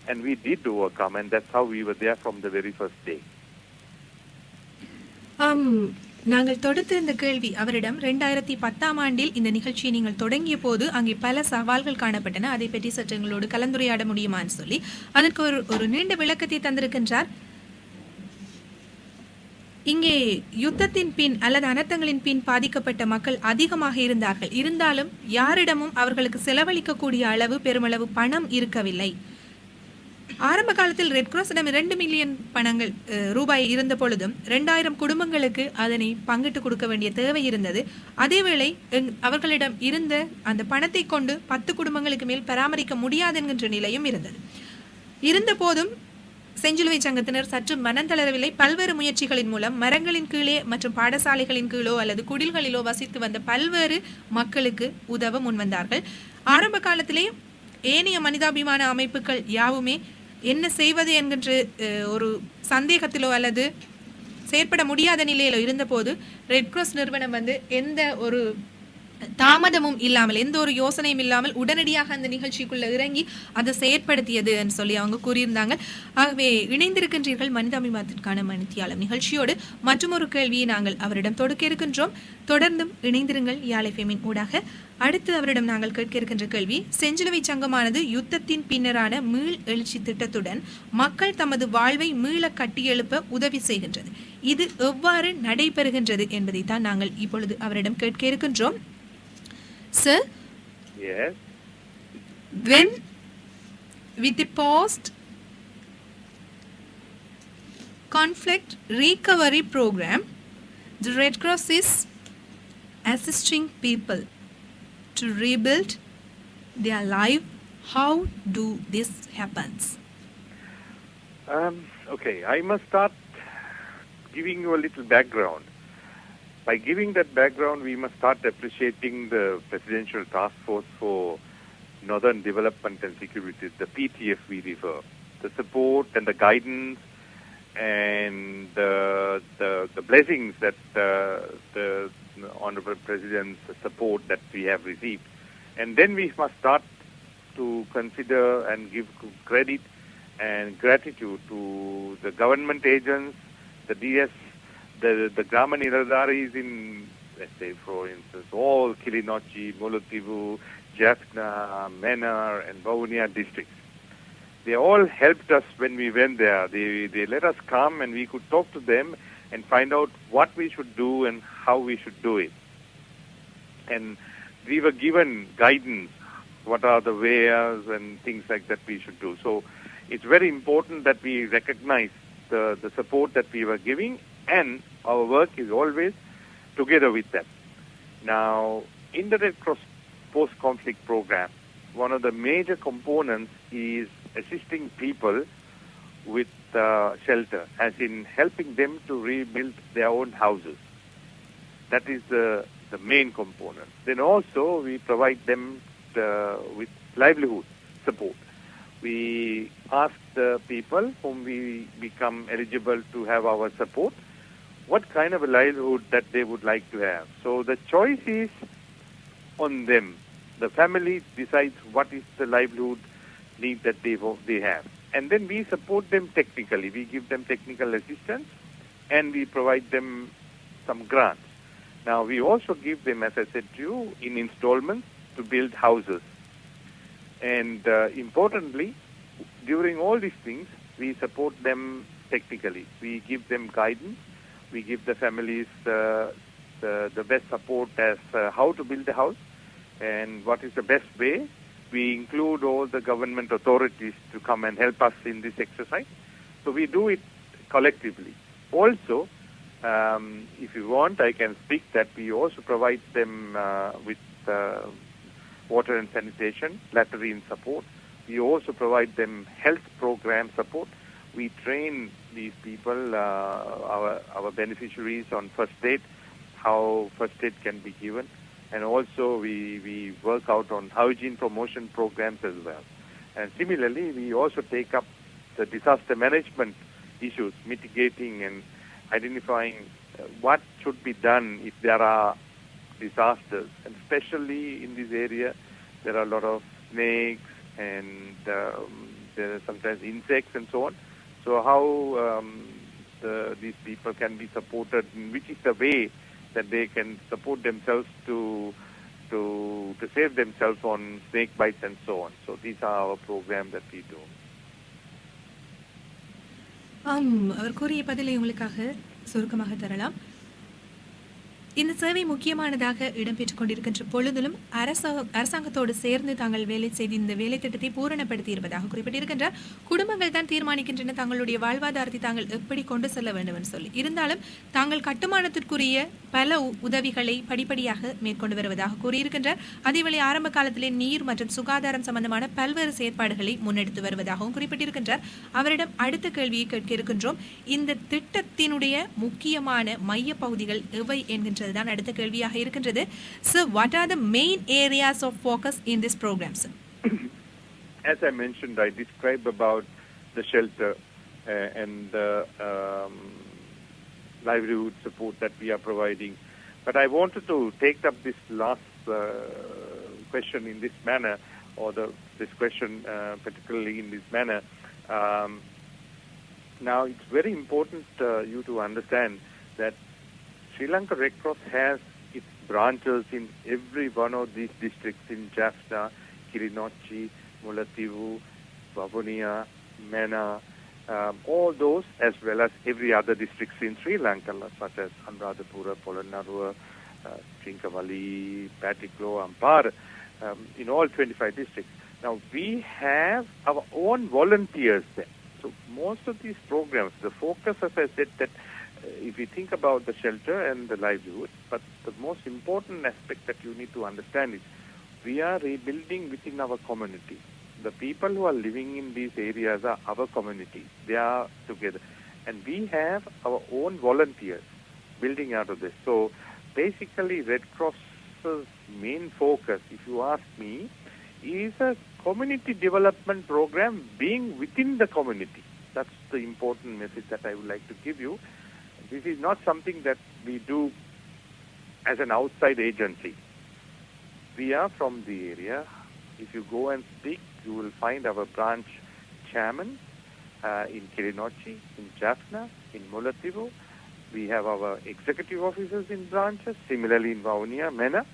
and we did overcome, and that's how we were there from the very first day. நாங்கள் தொடுத்த இந்த கேள்வி அவரிடம் 2010 ஆண்டில் இந்த நிகழ்ச்சியை நீங்கள் தொடங்கிய போது அங்கே பல சவால்கள் காணப்பட்டன, அதை பற்றி சற்று எங்களோடு கலந்துரையாட முடியுமான்னு சொல்லி அதற்கு ஒரு நீண்ட விளக்கத்தை தந்திருக்கின்றார். இங்கே யுத்தத்தின் பின் அல்லது அனர்த்தங்களின் பின் பாதிக்கப்பட்ட மக்கள் அதிகமாக இருந்தாலும் யாரிடமும் அவர்களுக்கு செலவழிக்கக்கூடிய அளவு பெருமளவு பணம் இருக்கவில்லை. ஆரம்ப காலத்தில் ரெட் கிராஸிடம் 2 மில்லியன் ரூபாய் இருந்த பொழுதும் 2000 குடும்பங்களுக்கு அதனை பங்கிட்டு கொடுக்க வேண்டிய தேவை இருந்தது. அதேவேளை அவர்களிடம் இருந்த அந்த பணத்தை கொண்டு 10 குடும்பங்களுக்கு மேல் பராமரிக்க முடியாது என்கின்ற நிலையும் இருந்தது. இருந்த போதும் செஞ்சிலுவை சங்கத்தினர் சற்று மனந்தளரவில்லை. பல்வேறு முயற்சிகளின் மூலம் மரங்களின் கீழே மற்றும் பாடசாலைகளின் கீழோ அல்லது குடில்களிலோ வசித்து வந்த பல்வேறு மக்களுக்கு உதவ முன்வந்தார்கள். ஆரம்ப காலத்திலே ஏனைய மனிதாபிமான அமைப்புகள் யாவுமே என்ன செய்வது என்கின்ற ஒரு சந்தேகத்திலோ அல்லது செயற்பட முடியாத நிலையிலோ இருந்தபோது ரெட் கிராஸ் நிறுவனம் எந்த ஒரு தாமதமும் இல்லாமல் எந்த ஒரு யோசனையும் இல்லாமல் உடனடியாக அந்த நிகழ்ச்சிக்குள்ள இறங்கி அதை செயற்படுத்தியது சொல்லி அவங்க கூறியிருந்தாங்க. ஆகவே இணைந்திருக்கின்றீர்கள் மனிதாபிமானத்திற்கான மணித்தியாலம் நிகழ்ச்சியோடு. மற்றும் ஒரு கேள்வியை நாங்கள் அவரிடம் தொடுக்க இருக்கின்றோம். தொடர்ந்தும் இணைந்திருங்கள் யாழ் எஃப்எம்மின் ஊடாக. அடுத்து அவரிடம் நாங்கள் கேட்க இருக்கின்ற கேள்வி, செஞ்சிலுவை சங்கமானது யுத்தத்தின் பின்னரான மீள் எழுச்சி திட்டத்துடன் மக்கள் தமது வாழ்வை மீள கட்டியெழுப்ப உதவி செய்கின்றது. இது எவ்வாறு நடைபெறுகின்றது என்பதை தான் நாங்கள் இப்பொழுது அவரிடம் கேட்க இருக்கின்றோம். Sir? Yes. When with the post-conflict recovery program, the Red Cross is assisting people to rebuild their life. How do this happens? Okay, I must start giving you a little background. By giving that background, we must start appreciating the Presidential Task Force for Northern Development and Security, the PTF we refer, the support and the guidance and the blessings that the Honorable President's support that we have received. And then we must start to consider and give credit and gratitude to the government agents, the DS, the Grama Niradaris in, let's say, for instance, all Kilinochchi, Mullativu, Jaffna, Mannar and Vavuniya districts. They all helped us when we went there. They let us come and we could talk to them and find out what we should do and how we should do it. And we were given guidance, what are the ways and things like that we should do. So it's very important that we recognize the support that we were giving, and our work is always together with them. Now, in the Red Cross post-conflict program, one of the major components is assisting people with shelter, as in helping them to rebuild their own houses. That is the main component. Then also we provide them with livelihood support. We ask the people whom we become eligible to have our support what kind of a livelihood that they would like to have. So the choice is on them. The family decides what is the livelihood need that they have. And then we support them technically. We give them technical assistance and we provide them some grants. Now we also give them, as I said to you, in installments to build houses. And importantly, during all these things, we support them technically. We give them guidance. We give the families the best support as how to build a house and what is the best way. We include all the government authorities to come and help us in this exercise. So we do it collectively. Also, if you want, I can speak that we also provide them with water and sanitation, latrine support. We also provide them health program support. We train these people, our beneficiaries, on first aid, how first aid can be given. And also we work out on hygiene promotion programs as well. And similarly, we also take up the disaster management issues, mitigating and identifying what should be done if there are disasters. And especially in this area, there are a lot of snakes and there are sometimes insects and so on. So how these people can be supported, which is the way that they can support themselves to save themselves on snake bites and so on. So these are our programs that we do. அவர் கூறிய பதிலை உங்களுக்காக சுருக்கமாக தரலாம். இந்த சேவை முக்கியமானதாக இடம்பெற்றுக் கொண்டிருக்கின்ற பொழுதிலும் அரசாங்கத்தோடு சேர்ந்து தாங்கள் வேலை செய்து இந்த வேலை திட்டத்தை பூரணப்படுத்தி இருப்பதாக குறிப்பிட்டிருக்கின்றார். குடும்பங்கள் தான் தீர்மானிக்கின்றன தங்களுடைய வாழ்வாதாரத்தை தாங்கள் எப்படி கொண்டு செல்ல வேண்டும் என்று சொல்லி. இருந்தாலும் தாங்கள் கட்டுமானத்திற்குரிய பல உதவிகளை படிப்படியாக மேற்கொண்டு வருவதாக கூறியிருக்கின்றார். அதேவேளை ஆரம்ப காலத்திலே நீர் மற்றும் சுகாதாரம் சம்பந்தமான பல்வேறு செயற்பாடுகளை முன்னெடுத்து வருவதாகவும் குறிப்பிட்டிருக்கின்றார். அவரிடம் அடுத்த கேள்வியை கேட்க இருக்கின்றோம். இந்த திட்டத்தினுடைய முக்கியமான மைய பகுதிகள் எவை என்கின்ற தான் அடுத்த கேள்வியாக இருக்கின்றது. So what are the main areas of focus in this program, sir? As I mentioned, I described about the shelter and the livelihood support that we are providing. But I wanted to take up this last question in this manner, or this question particularly in this manner. Now, it's very important you to understand that Sri Lanka Red Cross has its branches in every one of these districts in Jaffna, Kilinochchi, Mullativu, Vavuniya, Mannar, all those, as well as every other districts in Sri Lanka, such as Anuradhapura, Polonnaruwa, Trincomalee, Pattiklo, Ampara, in all 25 districts. Now, we have our own volunteers there. So, most of these programs, the focus, as I said, that if you think about the shelter and the livelihood, but the most important aspect that you need to understand is we are rebuilding within our community. The people who are living in these areas are our community. They are together. And we have our own volunteers building out of this. So basically Red Cross's main focus, if you ask me, is a community development program being within the community. That's the important message that I would like to give you. This is not something that we do as an outside agency. We are from the area. If you go and speak, you will find our branch chairman in Kilinochchi, in Jaffna, in Mullativu. We have our executive officers in branches, similarly in Vavuniya, Mannar.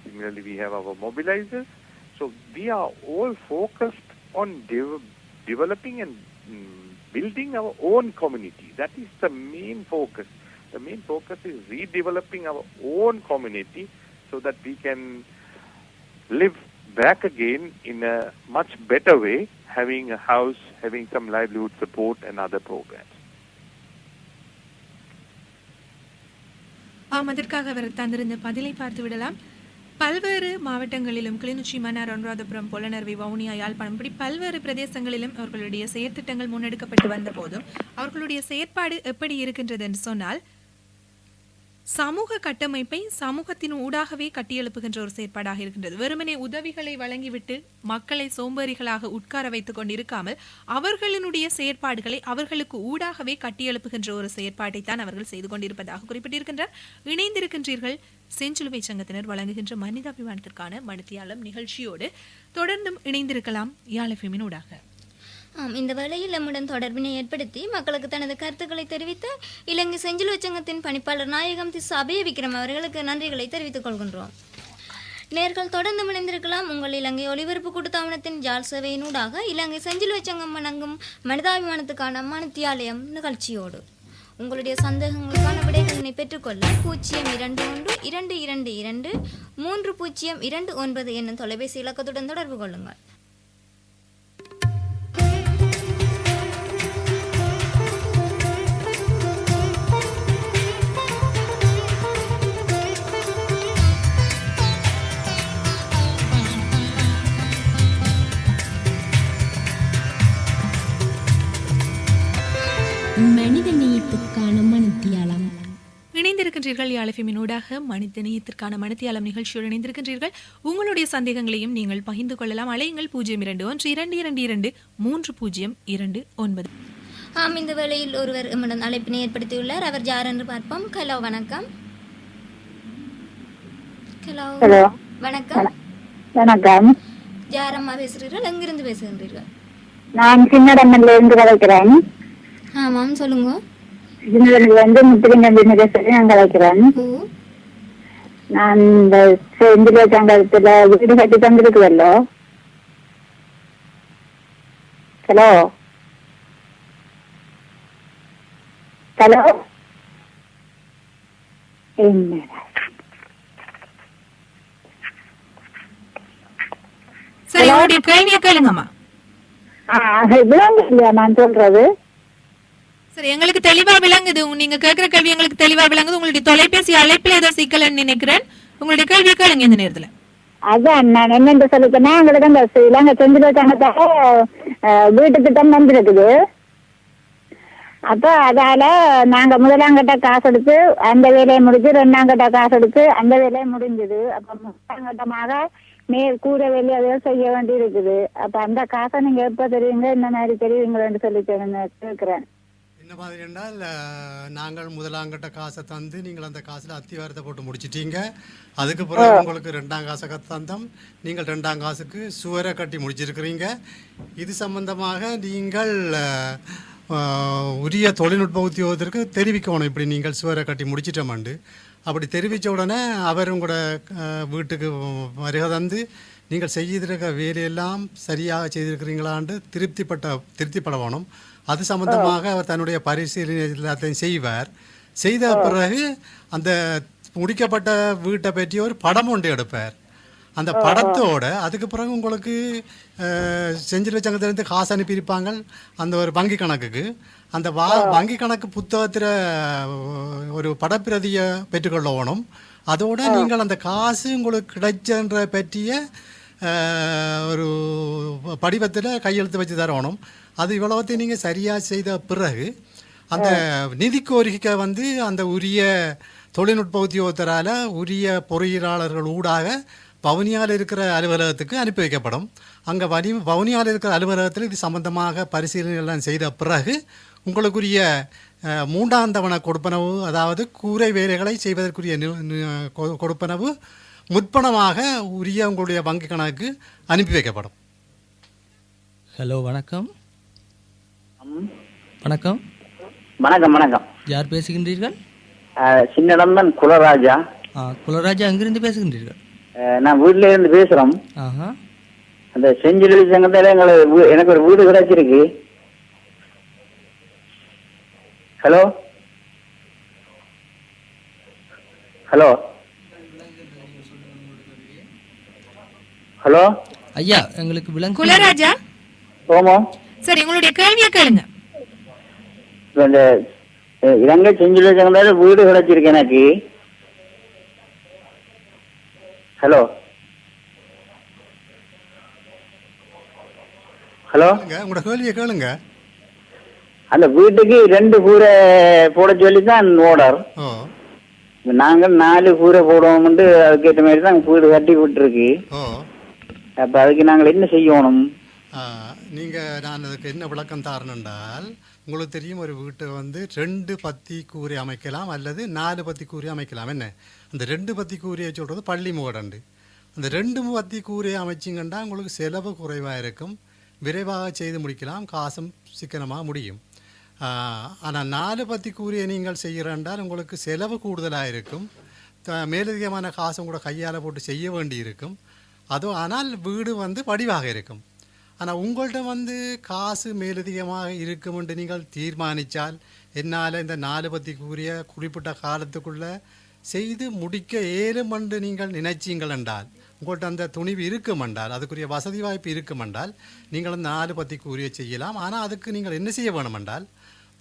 Similarly, we have our mobilizers. So we are all focused on developing and building our own community. That is the main focus. The main focus is redeveloping our own community so that we can live back again in a much better way, having a house, having some livelihood support and other programs. அதற்காக அவர் தந்திருந்த பதிலை பார்த்து விடலாம். பல்வேறு மாவட்டங்களிலும் கிளிநொச்சி, மன்னார், அனுராதபுரம், பொலனறுவை, வவுனியா, யாழ்ப்பாணம் இப்படி பல்வேறு பிரதேசங்களிலும் அவர்களுடைய செயற்திட்டங்கள் முன்னெடுக்கப்பட்டு வந்த போதும் அவர்களுடைய செயற்பாடு எப்படி இருக்கின்றது என்று சொன்னால், சமூக கட்டமைப்பை சமூகத்தின் ஊடாகவே கட்டியெழுப்புகின்ற ஒரு செயற்பாடாக இருக்கின்றது. வெறுமனே உதவிகளை வழங்கிவிட்டு மக்களை சோம்பேறிகளாக உட்கார வைத்துக் கொண்டிருக்காமல் அவர்களினுடைய செயற்பாடுகளை அவர்களுக்கு ஊடாகவே கட்டியெழுப்புகின்ற ஒரு செயற்பாட்டை தான் அவர்கள் செய்து கொண்டிருப்பதாக குறிப்பிட்டிருக்கின்றார். இணைந்திருக்கின்றீர்கள் செஞ்சிலுவை சங்கத்தினர் வழங்குகின்ற மனிதாபிமானத்திற்கான மணித்தியாலம் நிகழ்ச்சியோடு. தொடர்ந்தும் இணைந்திருக்கலாம் யாழ் எஃப்எம்மின் ஊடாக. இந்த வேளையில் நம்முடன் தொடர்பினை ஏற்படுத்தி மக்களுக்கு தனது கருத்துக்களை தெரிவித்த இலங்கை செஞ்சிலுவை சங்கத்தின் பணிப்பாளர் நாயகம் திஸ் அபய விக்ரம் அவர்களுக்கு நன்றிகளை தெரிவித்துக் கொள்கின்றோம். நேர்கள் தொடர்ந்து இணைந்திருக்கலாம் உங்கள் இலங்கை ஒலிபரப்பு கூட்டுத்தாபனத்தின் ஜால் சேவையினூடாக இலங்கை செஞ்சிலுவை சங்கம் வழங்கும் மனிதாபிமானத்துக்கான மணித்தியாலயம் நிகழ்ச்சியோடு. உங்களுடைய சந்தேகங்களுக்கான விடைகளினை பெற்றுக்கொள்ள 0222230229 என்னும் தொலைபேசி இலக்கத்துடன் தொடர்பு கொள்ளுங்கள். மனித நேயத்துக்கான மணித்தியாலம். இணைந்திருக்கின்றீர்கள் யாழ் எஃப்எம்மின் ஊடாக மனித நேயத்திற்கான மணித்தியாலம் நிகழ்ச்சியோடு இணைந்திருக்கின்றீர்கள். உங்களுடைய சந்தேகங்களையும் நீங்கள் பகிர்ந்து கொள்ளலாம். அலையுங்கள் 0212223029. இந்த வேளையில் ஒருவர் நம்முடன் அழைப்பினை ஏற்படுத்தியுள்ளார். அவர் யார் என்று பார்ப்போம். ஹலோ, வணக்கம். ஹலோ, வணக்கம். வணக்கம். யாரம்மா பேசுறீர்கள்? எங்கிருந்து பேசுகின்றீர்கள்? நான் சின்னடம்மன்ல இருந்து கலைக்கிறேன். ஆமாம், சொல்லுங்க. வந்து முத்திரிங்க சொல்லி நான் கலைக்கிறேன். நான் இந்த செந்தில சங்கத்துல வீடு கட்டி தந்திருக்குதல்லோ. ஹலோ ஹலோ என்னடா சரி, உங்களுடைய கேள்வியை கேளுங்கம்மா. விளங்கு இல்லையா நான் சொல்றது? சரி, எங்களுக்கு தெளிவா விளங்குது. நீங்க கேட்கிற கேள்வி எங்களுக்கு தெளிவா விளங்குது. உங்களுடைய தொலைபேசி அழைப்பில் ஏதோ சிக்கல்னு நினைக்கிறேன். உங்களுடைய கேள்வியை கேளுங்க இந்த நேரத்துல. அதான் நான் என்னென்று சொல்லிட்டேன்னா, எங்களுக்கு அந்த இலங்கை செந்தில சங்கத்தால வீட்டு திட்டம் வந்திருக்குது. அப்ப அதால நாங்க முதலாங்கட்ட காசு எடுத்து அந்த வேலையை முடிச்சு, 2ஆம் கட்ட காசு எடுத்து அந்த வேலையை முடிஞ்சது. அப்ப 3ஆம் கட்டமாக கூரை வேலை அதையும் செய்ய வேண்டி இருக்குது. அப்ப அந்த காசை நீங்க எப்ப தெரியுங்க, இந்த மாதிரி தெரியுங்களேன்னு சொல்லிட்டு கேட்கிறேன். என்ன மாதிரி என்றால், நாங்கள் முதலாங்கட்ட காசை தந்து நீங்கள் அந்த காசில் அத்திவாரத்தை போட்டு முடிச்சிட்டீங்க. அதுக்கு பிறகு உங்களுக்கு 2ஆம் காசை தந்தோம். நீங்கள் 2ஆம் காசுக்கு சுவரை கட்டி முடிச்சிருக்கிறீங்க. இது சம்பந்தமாக நீங்கள் உரிய தொழில்நுட்ப உத்தியோகத்திற்கு தெரிவிக்கணும். இப்படி நீங்கள் சுவரை கட்டி முடிச்சிட்டோமாண்டு அப்படி தெரிவித்த உடனே அவர் உங்களோட வீட்டுக்கு வருகை தந்து நீங்கள் செய்திருக்க வேலையெல்லாம் சரியாக செய்திருக்கிறீங்களான்னு திருப்திப்பட வேணும். அது சம்பந்தமாக அவர் தன்னுடைய பரிசீலனை எல்லாத்தையும் செய்வார். செய்த பிறகு அந்த முடிக்கப்பட்ட வீட்டை பற்றி ஒரு படம் ஒன்று எடுப்பார். அந்த படத்தோட அதுக்கு பிறகு உங்களுக்கு செஞ்சில் சங்கத்திலேருந்து காசு அனுப்பியிருப்பாங்க அந்த ஒரு வங்கி கணக்குக்கு. அந்த வங்கி கணக்கு புத்தகத்தில் ஒரு படப்பிரதியை பெற்றுக்கொள்ள வேணும். அதோட நீங்கள் அந்த காசு உங்களுக்கு கிடைச்சன்ற பற்றிய ஒரு படிவத்தில் கையெழுத்து வச்சு தரணும். அது இவ்வளவத்தையும் நீங்கள் சரியாக செய்த பிறகு அந்த நிதி கோரிக்கை வந்து அந்த உரிய தொழில்நுட்ப உத்தியோகத்தரால் உரிய பொறியியலாளர்கள் ஊடாக வவுனியாவில் இருக்கிற அலுவலகத்துக்கு அனுப்பி வைக்கப்படும். அங்கே வவுனியாவில் இருக்கிற அலுவலகத்தில் இது சம்பந்தமாக பரிசீலனை எல்லாம் செய்த பிறகு உங்களுக்குரிய 3ஆம் தவணை கொடுப்பனவு, அதாவது கூரை வேலைகளை செய்வதற்குரிய கொடுப்பனவு முற்பணமாக உரிய உங்களுடைய வங்கி கணக்கு அனுப்பி வைக்கப்படும். ஹலோ, வணக்கம். வணக்கம். வணக்கம். வணக்கம். யார் பேசுகின்றீர்கள்? சின்னடம்தான் குலராஜா. குலராஜா, எங்கிருந்து பேசுகின்றீர்கள்? நான் வீட்டில இருந்து பேசுறோம். அந்த செஞ்சிலுவை சங்கத்தில் எனக்கு ஒரு வீடு கிடைச்சிருக்கு. ஹலோ ஹலோ ஹலோ ஐயா, எங்களுக்கு விளங்கு. குலராஜா, ஓமோ. சரி, உங்களுடைய கேள்வியை கேளுங்க. இந்த இலங்கை செஞ்சிலுவை சங்கத்தில் வீடு கிடைச்சிருக்கு எனக்கு. ஹலோ ஹலோ, உங்களோட கேள்வியை கேளுங்க. அந்த வீட்டுக்கு 2 கூரை போட சொல்லி தான் ஓடர். நாங்கள் 4 கூரை போடுவோம்னு அதுக்கேற்ற மாதிரி தான் வீடு கட்டி விட்டுருக்கு. அப்ப அதுக்கு நாங்கள் என்ன செய்யணும்? நான் அதுக்கு என்ன விளக்கம் தாரணுன்றால், உங்களுக்கு தெரியும் ஒரு வீட்டை வந்து 2 பத்தி கூரை அமைக்கலாம் அல்லது 4 பத்தி கூரை அமைக்கலாம். என்ன அந்த 2 பத்தி கூரையை சொல்றது பள்ளி முகடண்டு. அந்த 2 பத்தி கூரையை அமைச்சிங்கன்னா உங்களுக்கு செலவு குறைவாக இருக்கும், விரைவாக செய்து முடிக்கலாம், காசும் சிக்கனமாக முடியும். ஆனால் 4 பத்தி கூறிய நீங்கள் செய்கிறண்டால் உங்களுக்கு செலவு கூடுதலாக இருக்கும், மேலதிகமான காசு கூட கையால் போட்டு செய்ய வேண்டி இருக்கும். ஆனால் வீடு வந்து வடிவாக இருக்கும். ஆனால் உங்கள்கிட்ட வந்து காசு மேலதிகமாக இருக்கும் என்று நீங்கள் தீர்மானித்தால், என்னால் இந்த 4 பத்தி கூறிய குறிப்பிட்ட காலத்துக்குள்ளே செய்து முடிக்க ஏலும் என்று நீங்கள் நினைச்சீங்கள் என்றால், உங்கள்கிட்ட அந்த துணிவு இருக்கும் என்றால், அதுக்குரிய வசதி வாய்ப்பு இருக்கும் என்றால், நீங்கள் அந்த 4 பத்தி கூறிய செய்யலாம். ஆனால் அதுக்கு நீங்கள் என்ன செய்ய வேணும் என்றால்,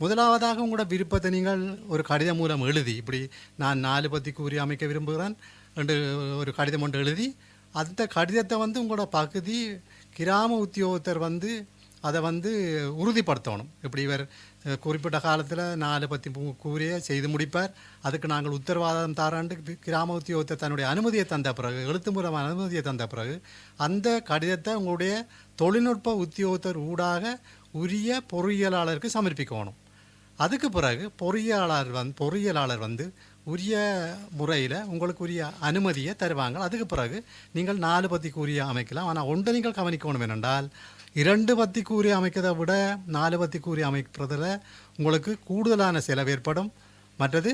முதலாவதாக உங்களோட விருப்பத்தை நீங்கள் ஒரு கடிதம் மூலம் எழுதி, இப்படி நான் 4 பத்தி கூறி அமைக்க விரும்புகிறேன் என்று ஒரு கடிதம் ஒன்று எழுதி, அந்த கடிதத்தை வந்து உங்களோட பகுதி கிராம உத்தியோகத்தர் வந்து அதை வந்து உறுதிப்படுத்தணும். இப்படி இவர் குறிப்பிட்ட காலத்தில் 4 பத்தி கூறிய செய்து முடிப்பார், அதுக்கு நாங்கள் உத்தரவாதம் தாராண்டு கிராம உத்தியோகத்தை தன்னுடைய அனுமதியை தந்த பிறகு, எழுத்து மூலமான அனுமதியை தந்த பிறகு, அந்த கடிதத்தை உங்களுடைய தொழில்நுட்ப உத்தியோகத்தர் ஊடாக உரிய பொறியியலாளருக்கு சமர்ப்பிக்கணும். அதுக்கு பிறகு பொறியியலாளர் வந்து உரிய முறையில் உங்களுக்கு உரிய அனுமதியை தருவாங்க. அதுக்கு பிறகு நீங்கள் 4 பத்திக்குரிய அமைக்கலாம். ஆனால் ஒன்றை நீங்கள் கவனிக்கணும் என்னென்றால் 2 பத்திக்குரிய அமைக்கிறதை விட 4 பத்திக்குரிய அமைக்கிறதுல உங்களுக்கு கூடுதலான செலவு ஏற்படும். மற்றது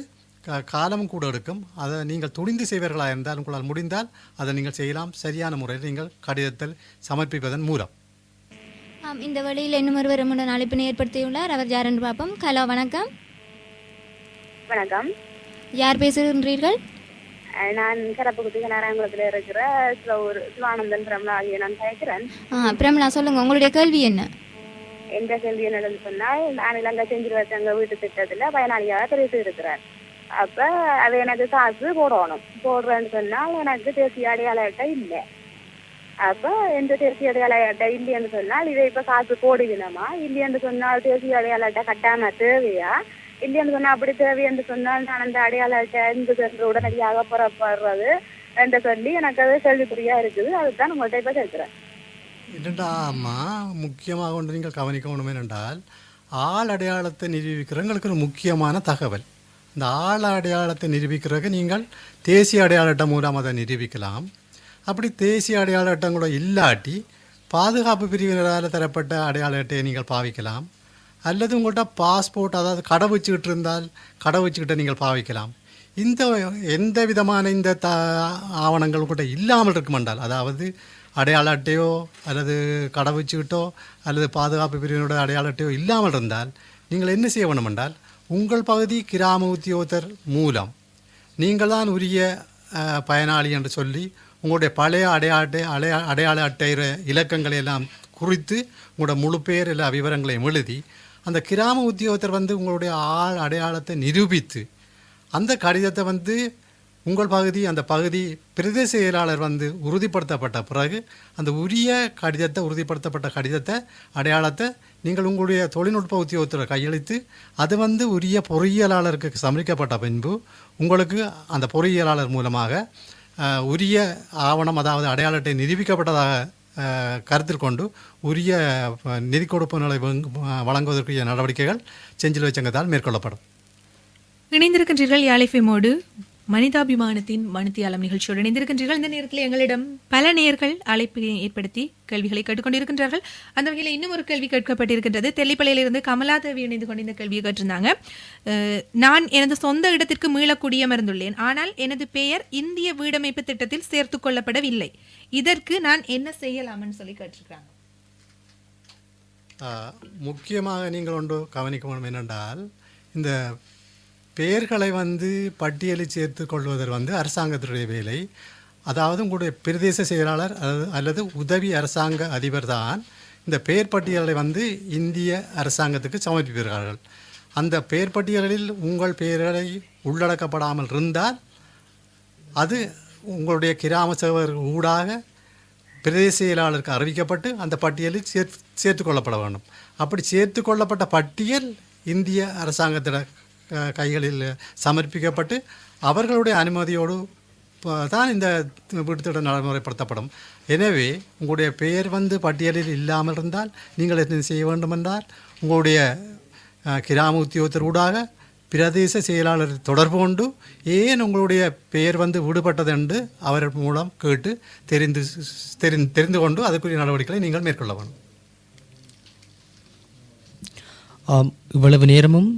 காலமும் கூட எடுக்கும். அதை நீங்கள் துணிந்து செய்வீர்களாக இருந்தால் உங்களால் முடிந்தால் அதை நீங்கள் செய்யலாம். சரியான முறையில் நீங்கள் கடிதத்தில் சமர்ப்பிப்பதன் மூலம். இந்த வழியில் இன்னும் ஒருவர் அழைப்பினை ஏற்படுத்தியுள்ளார். அவர் யார் என்று பார்ப்போம். ஹலோ, வணக்கம். வணக்கம். யார் பேசுகின்றீர்கள்? நான் கரப்புக்குத்தி நாராயணகுளத்தில் இருக்கிற சிவானந்தன் பிரம்லா ஆகிய நான் கேட்கிறேன். பிரம்லா, சொல்லுங்க, உங்களுடைய கேள்வி என்ன? எந்த கேள்வி என்னன்னு சொன்னால், நான் இலங்கை செஞ்சிருவச்சங்க வீட்டு திட்டத்தில் பயனாளியாக தெரிவித்து இருக்கிறேன். அப்போ அது எனக்கு காசு போடுறேன்னு சொன்னால் எனக்கு தேசிய அடையாள அட்டை இல்லை. அப்போ எந்த தேசிய அடையாள அட்டை இல்லைன்னு சொன்னால் இதை இப்போ காசு போடுவினமா? இல்லைன்னு சொன்னால் தேசிய அடையாள அட்டை கட்டாம தேவையா? இல்லைன்னு சொன்னால் அப்படி தேவையென்று சொன்னால் நான் அந்த அடையாள அட்டை இந்த சென்று உடனடியாக புறப்படுறது என்று சொல்லி எனக்கு அது கேள்விக்குறியா இருக்குது. அதுதான் உங்கள்கிட்ட இப்போ கேட்குறேன். என்னடாமா முக்கியமாக ஒன்று நீங்கள் கவனிக்கணும் என்றால், ஆள் அடையாளத்தை நிரூபிக்கிறவங்களுக்கு ஒரு முக்கியமான தகவல். இந்த ஆள் அடையாளத்தை நிரூபிக்கிறதுக்கு நீங்கள் தேசிய அடையாள அட்டை மூலம் அதை நிரூபிக்கலாம். அப்படி தேசிய அடையாள அட்டை கூட இல்லாட்டி பாதுகாப்பு பிரிவினரால் தரப்பட்ட அடையாள அட்டையை நீங்கள் பாவிக்கலாம். அல்லது உங்கள்கிட்ட பாஸ்போர்ட், அதாவது கடை வச்சுக்கிட்டு இருந்தால் கடை வச்சுக்கிட்ட நீங்கள் பாவிக்கலாம். இந்த எந்த விதமான இந்த ஆவணங்கள் கூட இல்லாமல் இருக்குமென்றால், அதாவது அடையாள அட்டையோ அல்லது கடை வச்சுக்கிட்டோ அல்லது பாதுகாப்பு பிரிவினோட அடையாள அட்டையோ இல்லாமல் இருந்தால் நீங்கள் என்ன செய்ய வேணும் என்றால், உங்கள் பகுதி கிராம உத்தியோகத்தர் மூலம் நீங்கள் தான் உரிய பயனாளி என்று சொல்லி உங்களுடைய பழைய அடையாள அட்டை இலக்கங்களை எல்லாம் குறித்து உங்களோட முழு பேர் எல்லா விவரங்களையும் எழுதி அந்த கிராம உத்தியோகத்தர் உங்களுடைய ஆள் அடையாளத்தை நிரூபித்து அந்த கடிதத்தை உங்கள் பகுதி அந்த பகுதி பிரதேச செயலாளர் உறுதிப்படுத்தப்பட்ட பிறகு அந்த உரிய கடிதத்தை உறுதிப்படுத்தப்பட்ட கடிதத்தை அடையாளத்தை நீங்கள் உங்களுடைய தொழில்நுட்ப உத்தியோகத்தில் கையளித்து அது உரிய பொறியியலாளருக்கு சமர்ப்பிக்கப்பட்ட பின்பு உங்களுக்கு அந்த பொறியியலாளர் மூலமாக உரிய ஆவணம், அதாவது அடையாள அட்டை நிரூபிக்கப்பட்டதாக கருத்தில் கொண்டு உரிய நிதி கொடுப்புகளை வழங்குவதற்குரிய நடவடிக்கைகள் செஞ்சிலுவை சங்கத்தால் மேற்கொள்ளப்படும். இணைந்திருக்கின்றீர்கள் யாழ் எஃப்எம்மோடு மனிதாபிமானத்தின் மணித்தியாலம் நிகழ்ச்சியோடு இணைந்திருக்கின்றீர்கள். இந்த நேரத்தில் எங்களிடம் பல நேயர்கள் அழைப்பு ஏற்படுத்தி கேள்விகளை கேட்டுக்கொண்டிருக்கின்றார்கள். அந்த வகையில் இன்னும் ஒரு கேள்வி கேட்கப்பட்டிருக்கின்றது. தெல்லிப்பள்ளியிலிருந்து கமலாதேவி இணைந்து கொண்டு இந்த கேள்வியை கேட்டிருந்தாங்க. நான் எனது சொந்த இடத்திற்கு மீள குடியமர்ந்துள்ளேன். ஆனால் எனது பெயர் இந்திய வீடமைப்பு திட்டத்தில் சேர்த்து கொள்ளப்படவில்லை. இதற்கு நான் என்ன செய்யலாம்னு சொல்லி கேட்டிருக்கிறாங்க. முக்கியமாக நீங்கள் ஒன்று கவனிக்க வேண்டும் என்னென்றால், இந்த பெயர்களை பட்டியலில் சேர்த்து கொள்வதற்கு அரசாங்கத்துடைய வேலை. அதாவது உங்களுடைய பிரதேச செயலாளர் அல்லது உதவி அரசாங்க அதிபர் தான் இந்த பெயர் பட்டியலை இந்திய அரசாங்கத்துக்கு சமர்ப்பிப்பார்கள். அந்த பெயர் பட்டியலில் உங்கள் பெயர்களை உள்ளடக்கப்படாமல் இருந்தால் அது உங்களுடைய கிராம சேவர் ஊடாக பிரதேச செயலாளருக்கு அறிவிக்கப்பட்டு அந்த பட்டியலில் சேர்த்து கொள்ளப்பட வேண்டும். அப்படி சேர்த்து கொள்ளப்பட்ட பட்டியல் இந்திய அரசாங்கத்திட கைகளில் சமர்ப்பிக்கப்பட்டு அவர்களுடைய அனுமதியோடு தான் இந்த வீட்டுத்திட்டம் நடைமுறைப்படுத்தப்படும். எனவே உங்களுடைய பெயர் பட்டியலில் இல்லாமல் இருந்தால் நீங்கள் என்ன செய்ய வேண்டுமென்றால், உங்களுடைய கிராம உத்தியோகத்தர் ஊடாக பிரதேச செயலாளர் தொடர்பு கொண்டு ஏன் உங்களுடைய பெயர் விடுபட்டது என்று அவர் மூலம் கேட்டு தெரிந்து கொண்டு அதற்குரிய நடவடிக்கைகளை நீங்கள் மேற்கொள்ள வேண்டும். இவ்வளவு நேரமும்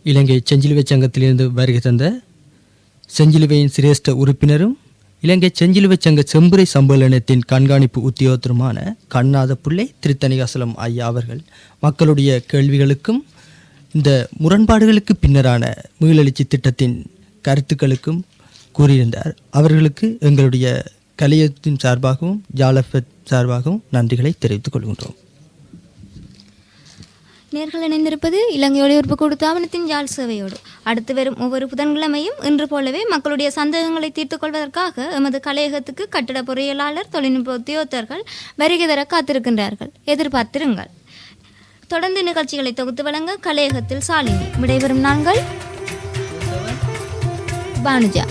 இலங்கை செஞ்சிலுவை சங்கத்திலிருந்து வருகை தந்த செஞ்சிலுவையின் சிரேஷ்ட உறுப்பினரும் இலங்கை செஞ்சிலுவை சங்க செம்புரை சம்மேளனத்தின் கண்காணிப்பு உத்தியோகத்தருமான கண்ணாத பிள்ளை திருத்தணிகாசலம் ஐயா அவர்கள் மக்களுடைய கேள்விகளுக்கும் இந்த முரண்பாடுகளுக்கு பின்னரான மீளெழுச்சி திட்டத்தின் கருத்துக்களுக்கும் கூறியிருந்தார். அவர்களுக்கு எங்களுடைய கலையத்தின் சார்பாகவும் யாழ் எஃப்எம் சார்பாகவும் நன்றிகளை தெரிவித்துக் கொள்கின்றோம். நேர்கள் இணைந்திருப்பது இலங்கை ஒளிபரப்பு கூட்டுத்தாபனத்தின் யாழ் சேவையோடு. அடுத்து வரும் ஒவ்வொரு புதன்கிழமையும் இன்று போலவே மக்களுடைய சந்தேகங்களை தீர்த்துக் கொள்வதற்காக எமது கலையகத்துக்கு கட்டிட பொறியியலாளர், தொழில்நுட்ப உத்தியோகத்தர்கள் வருகை தர காத்திருக்கின்றார்கள். எதிர்பார்த்திருங்கள். தொடர்ந்து நிகழ்ச்சிகளை தொகுத்து வழங்க கலையகத்தில் சாலினி. விடைபெறும் நாங்கள் பானுஜா.